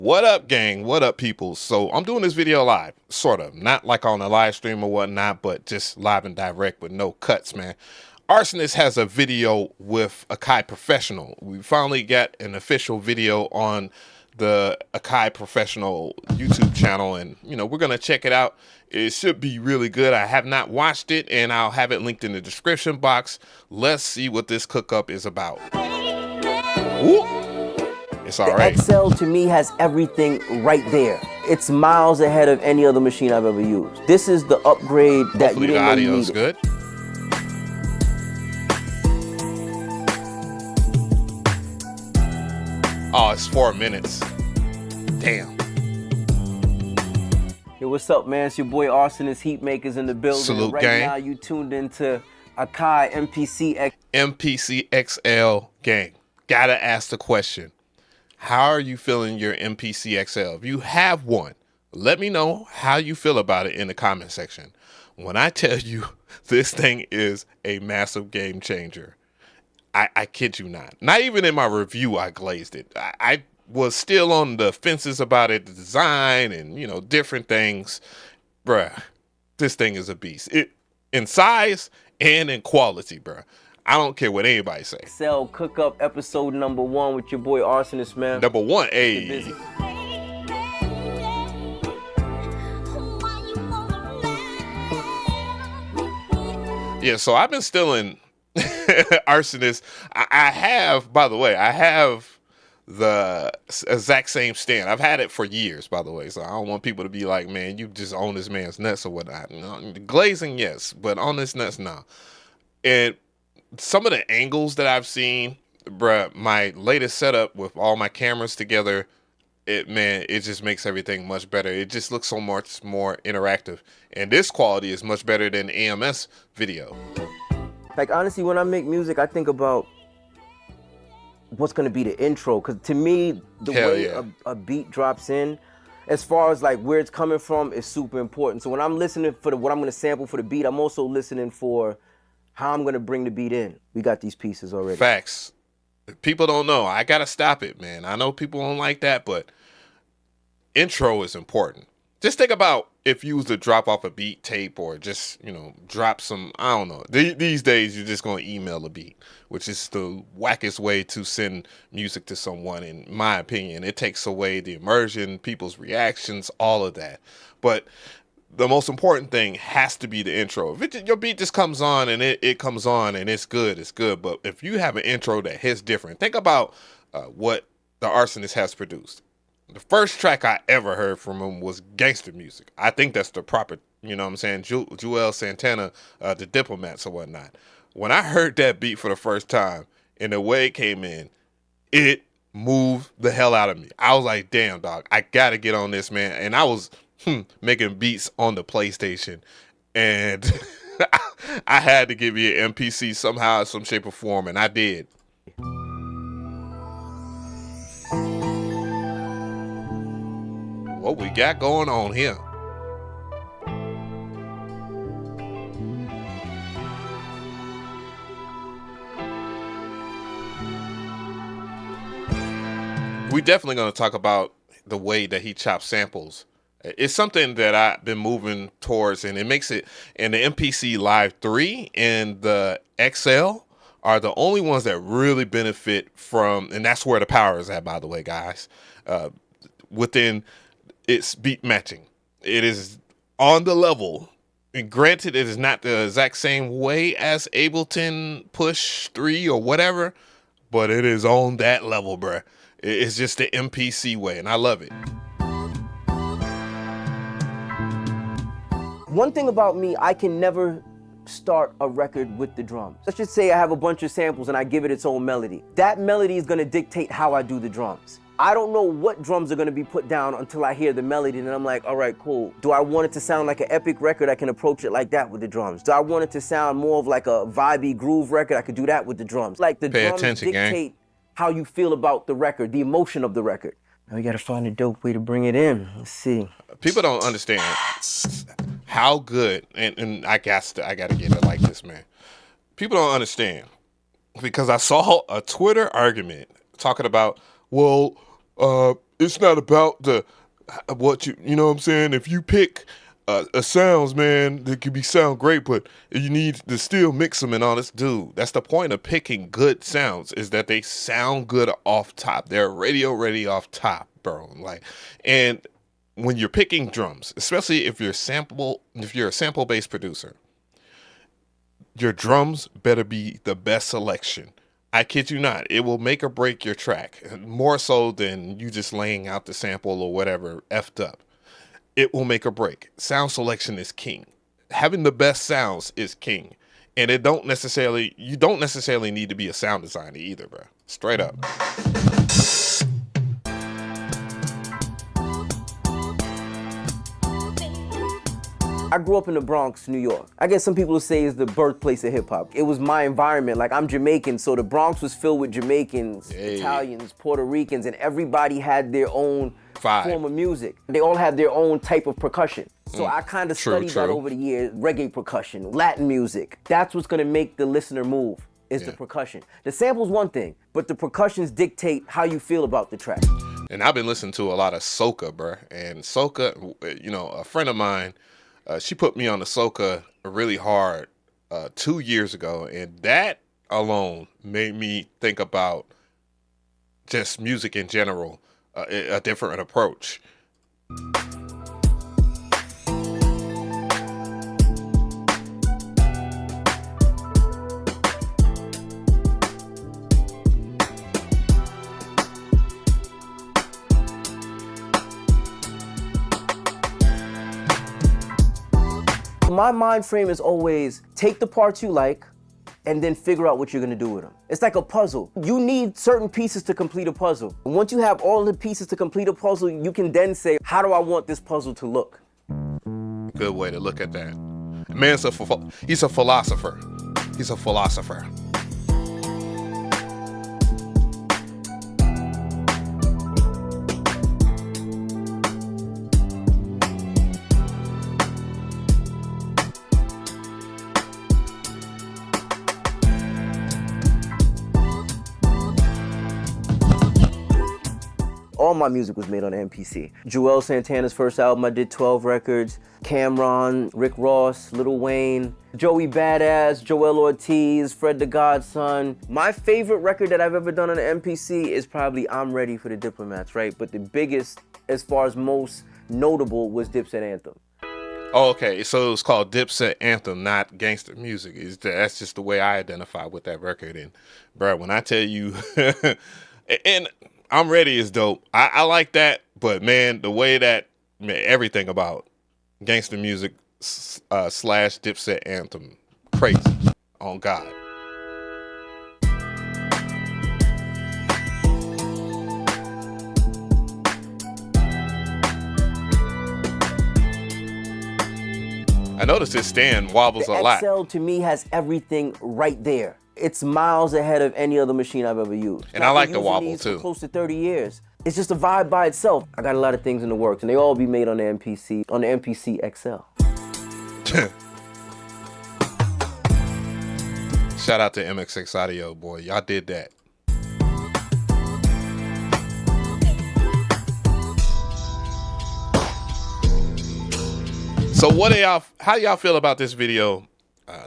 What up, gang? What up, people? So I'm doing this video live, sort of, not like on a live stream or whatnot, but just live and direct with no cuts, man. Arsonist has a video with AKAI Professional. We finally got an official video on the AKAI Professional YouTube channel, and we're gonna check it out. It should be really good. I have not watched it, and I'll have it linked in the description box. Let's see what this cook up is about. Ooh. It's all right. The XL to me has everything right there. It's miles ahead of any other machine I've ever used. This is the upgrade that Hopefully you didn't the know you audio is needed. good. Oh, it's 4 minutes. Damn. Yo, what's up, man? It's your boy Rsonist Heatmakerz in the building. Salute, right gang. now you tuned into AKAI MPC XL. MPC XL gang. Gotta ask the question. How are you feeling your MPC XL? If you have one, let me know how you feel about it in the comment section. When I tell you this thing is a massive game changer, I kid you not. Not even in my review I glazed it. I was still on the fences about it, the design and, different things. Bruh, this thing is a beast. It in size and in quality, bruh. I don't care what anybody say. XL Cook Up episode number 1 with your boy Arsonist, man. Number 1, Get hey. busy. Yeah, so I've been stealing Arsonist. I have, by the way, I have the exact same stand. I've had it for years, by the way, so I don't want people to be like, man, you just own this man's nuts or whatnot. Glazing, yes, but on this nuts, no. And some of the angles that I've seen, bruh, my latest setup with all my cameras together, it just makes everything much better. It just looks so much more interactive. And this quality is much better than AMS video. Like, honestly, when I make music, I think about what's gonna be the intro. Cause to me, the Hell way yeah. a beat drops in, as far as like where it's coming from, is super important. So when I'm listening for what I'm gonna sample for the beat, I'm also listening for how I'm gonna bring the beat in. We got these pieces already. Facts. People don't know. I gotta stop it, man. I know people don't like that, but intro is important. Just think about if you was to drop off a beat tape or just, drop some, I don't know. These days, you're just going to email a beat, which is the wackest way to send music to someone, in my opinion. It takes away the immersion, people's reactions, all of that. But the most important thing has to be the intro. If your beat just comes on and it comes on and it's good, it's good. But if you have an intro that hits different, think about what the Arsonist has produced. The first track I ever heard from him was gangster music. I think that's the proper, Joel Santana, the Diplomats or whatnot. When I heard that beat for the first time and the way it came in, it moved the hell out of me. I was like, damn, dog, I gotta get on this, man. And I was making beats on the PlayStation, and I had to give you an MPC somehow, some shape or form, and I did. What we got going on here? We definitely going to talk about the way that he chops samples. It's something that I've been moving towards, and it makes it, and the MPC Live 3 and the XL are the only ones that really benefit from, and that's where the power is at, by the way, guys, within its beat matching. It is on the level. And granted, it is not the exact same way as Ableton Push 3 or whatever, but it is on that level, bruh. It's just the MPC way, and I love it. One thing about me, I can never start a record with the drums. Let's just say I have a bunch of samples and I give it its own melody. That melody is gonna dictate how I do the drums. I don't know what drums are gonna be put down until I hear the melody, and I'm like, all right, cool. Do I want it to sound like an epic record? I can approach it like that with the drums. Do I want it to sound more of like a vibey groove record? I could do that with the drums. Like the Pay drums attention, gang. dictate how you feel about the record, the emotion of the record. Now we gotta find a dope way to bring it in. Let's see. People don't understand how good, and I gotta get it like this, man. People don't understand, because I saw a Twitter argument talking about, well, it's not about the what you know what I'm saying. If you pick a sounds, man, that could be sound great, but you need to still mix them and all this. Dude, that's the point of picking good sounds, is that they sound good off top. They're radio ready off top, bro. Like, and when you're picking drums, especially if you're a sample based producer, your drums better be the best selection. I kid you not, it will make or break your track, more so than you just laying out the sample or whatever effed up. It will make or break. Sound selection is king. Having the best sounds is king. And you don't necessarily need to be a sound designer either, bro. Straight up. I grew up in the Bronx, New York. I guess some people say it's the birthplace of hip hop. It was my environment. Like, I'm Jamaican, so the Bronx was filled with Jamaicans, Italians, Puerto Ricans, and everybody had their own form of music. They all had their own type of percussion. So I kind of studied that over the years. Reggae percussion, Latin music. That's what's gonna make the listener move, is the percussion. The sample's one thing, but the percussions dictate how you feel about the track. And I've been listening to a lot of soca, bro. And soca, a friend of mine, she put me on the soca really hard 2 years ago, and that alone made me think about just music in general, a different approach. My mind frame is always take the parts you like and then figure out what you're gonna do with them. It's like a puzzle. You need certain pieces to complete a puzzle. And once you have all the pieces to complete a puzzle, you can then say, how do I want this puzzle to look? Good way to look at that. Man's he's a philosopher. He's a philosopher. All my music was made on MPC. Joel Santana's first album, I did 12 records. Cameron, Rick Ross, Lil Wayne, Joey Badass, Joel Ortiz, Fred the Godson. My favorite record that I've ever done on the MPC is probably I'm Ready for the Diplomats, right? But the biggest, as far as most notable, was Dipset Anthem. Oh, okay. So it was called Dipset Anthem, not gangster music. That's just the way I identify with that record. And, bro, when I tell you, and I'm Ready is dope. I like that, but man, the way that everything about gangster music slash Dipset Anthem, crazy. On God. I noticed this stand wobbles a lot. The XL to me has everything right there. It's miles ahead of any other machine I've ever used. And I like the wobble too. For close to 30 years. It's just a vibe by itself. I got a lot of things in the works, and they all be made on the MPC XL. Shout out to MXX Audio, boy. Y'all did that. So how y'all feel about this video?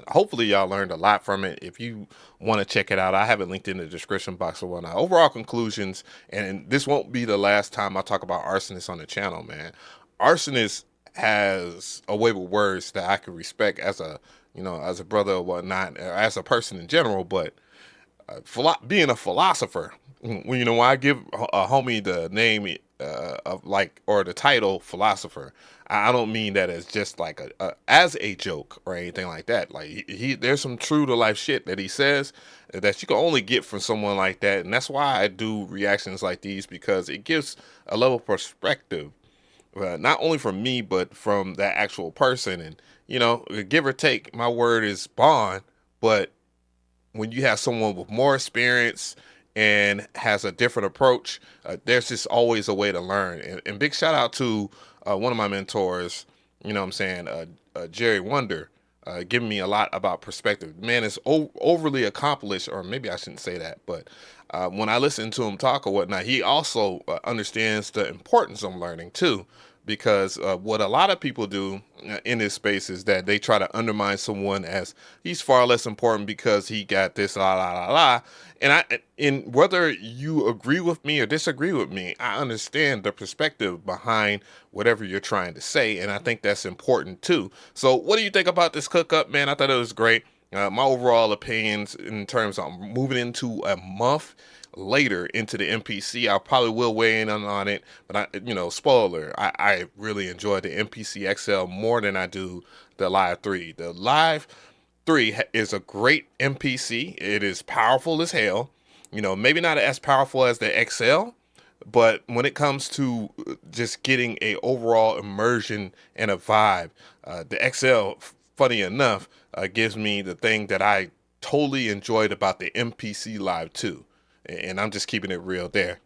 Hopefully y'all learned a lot from it. If you want to check it out, I have it linked in the description box or whatnot. Overall conclusions, and this won't be the last time I talk about Arsonist on the channel, man. Arsonist has a way with words that I can respect as a brother or whatnot, as a person in general, but being a philosopher, when I give a homie the name or the title philosopher, I don't mean that as just like as a joke or anything like that. Like there's some true to life shit that he says that you can only get from someone like that, and that's why I do reactions like these, because it gives a level of perspective, not only from me but from that actual person. And give or take, my word is bond, but when you have someone with more experience and has a different approach, there's just always a way to learn. And big shout out to one of my mentors, Jerry Wonder. giving me a lot about perspective. Man is overly accomplished, or maybe I shouldn't say that, but when I listen to him talk or whatnot, he also understands the importance of learning too. Because what a lot of people do in this space is that they try to undermine someone as he's far less important because he got this, la la la la. And whether you agree with me or disagree with me, I understand the perspective behind whatever you're trying to say, and I think that's important too. So, what do you think about this Cook Up, man? I thought it was great. My overall opinions in terms of moving into a month later into the MPC, I probably will weigh in on it, but spoiler, I really enjoy the MPC XL more than I do the Live 3. The Live 3 is a great MPC. It is powerful as hell. Maybe not as powerful as the XL, but when it comes to just getting a overall immersion and a vibe, the XL, funny enough, gives me the thing that I totally enjoyed about the MPC Live 2. And I'm just keeping it real there.